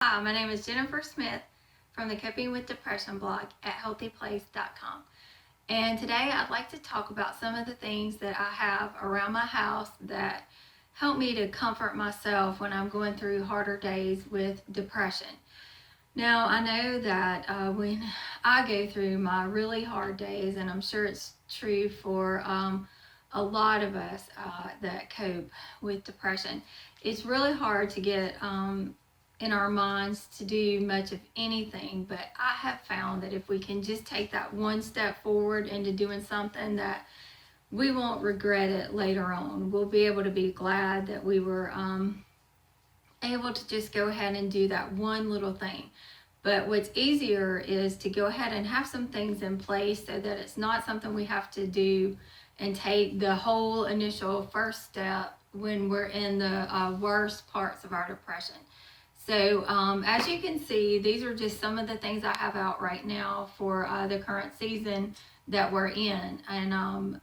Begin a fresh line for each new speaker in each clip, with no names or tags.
Hi, my name is Jennifer Smith from the Coping with Depression blog at HealthyPlace.com. And today I'd like to talk about some of the things that I have around my house that help me to comfort myself when I'm going through harder days with depression. Now, I know that when I go through my really hard days, and I'm sure it's true for a lot of us that cope with depression, it's really hard to get in our minds to do much of anything. But I have found that if we can just take that one step forward into doing something, that we won't regret it later on. We'll be able to be glad that we were able to just go ahead and do that one little thing. But what's easier is to go ahead and have some things in place so that it's not something we have to do and take the whole initial first step when we're in the worst parts of our depression. So as you can see, these are just some of the things I have out right now for the current season that we're in. And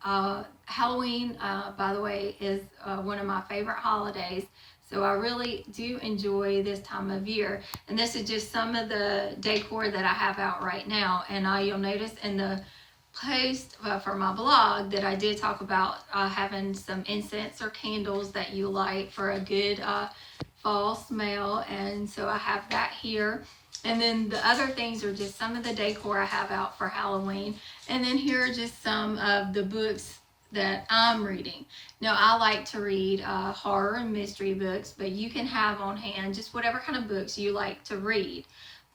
Halloween, by the way, is one of my favorite holidays. So I really do enjoy this time of year. And this is just some of the decor that I have out right now. And you'll notice in the post for my blog that I did talk about having some incense or candles that you light for a good fall smell. And so I have that here. And then the other things are just some of the decor I have out for Halloween. And then here are just some of the books that I'm reading. Now, I like to read horror and mystery books, but you can have on hand just whatever kind of books you like to read.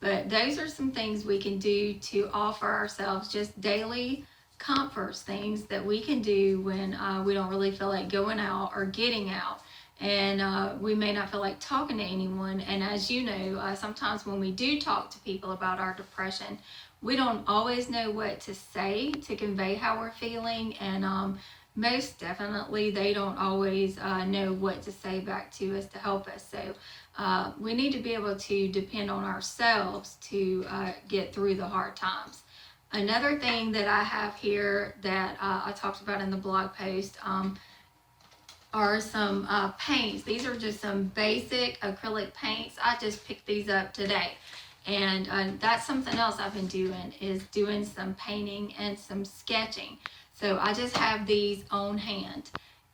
But those are some things we can do to offer ourselves just daily comforts, things that we can do when we don't really feel like going out or getting out. And we may not feel like talking to anyone. And as you know, sometimes when we do talk to people about our depression, we don't always know what to say to convey how we're feeling. And most definitely, they don't always know what to say back to us to help us. So we need to be able to depend on ourselves to get through the hard times. Another thing that I have here that I talked about in the blog post are some paints. These are just some basic acrylic paints. I just picked these up today. And that's something else I've been doing, is doing some painting and some sketching. So I just have these on hand.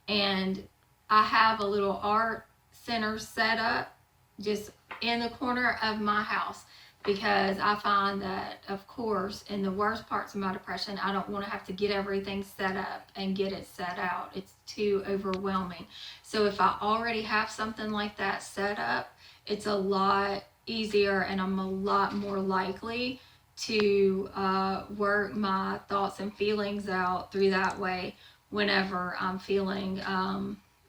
And I have a little art center set up just in the corner of my house, because I find that, of course, in the worst parts of my depression, I don't want to have to get everything set up and get it set out. It's too overwhelming. So if I already have something like that set up, it's a lot easier, and I'm a lot more likely to work my thoughts and feelings out through that way whenever I'm feeling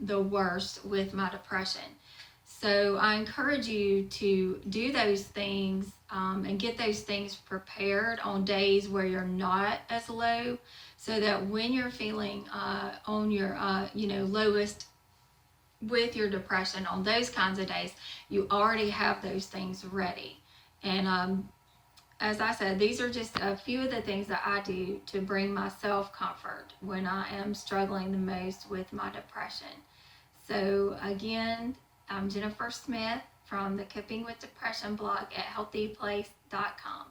the worst with my depression. So I encourage you to do those things and get those things prepared on days where you're not as low, so that when you're feeling on your lowest with your depression, on those kinds of days, you already have those things ready. And as I said, these are just a few of the things that I do to bring myself comfort when I am struggling the most with my depression. So again, I'm Jennifer Smith from the Coping with Depression blog at HealthyPlace.com.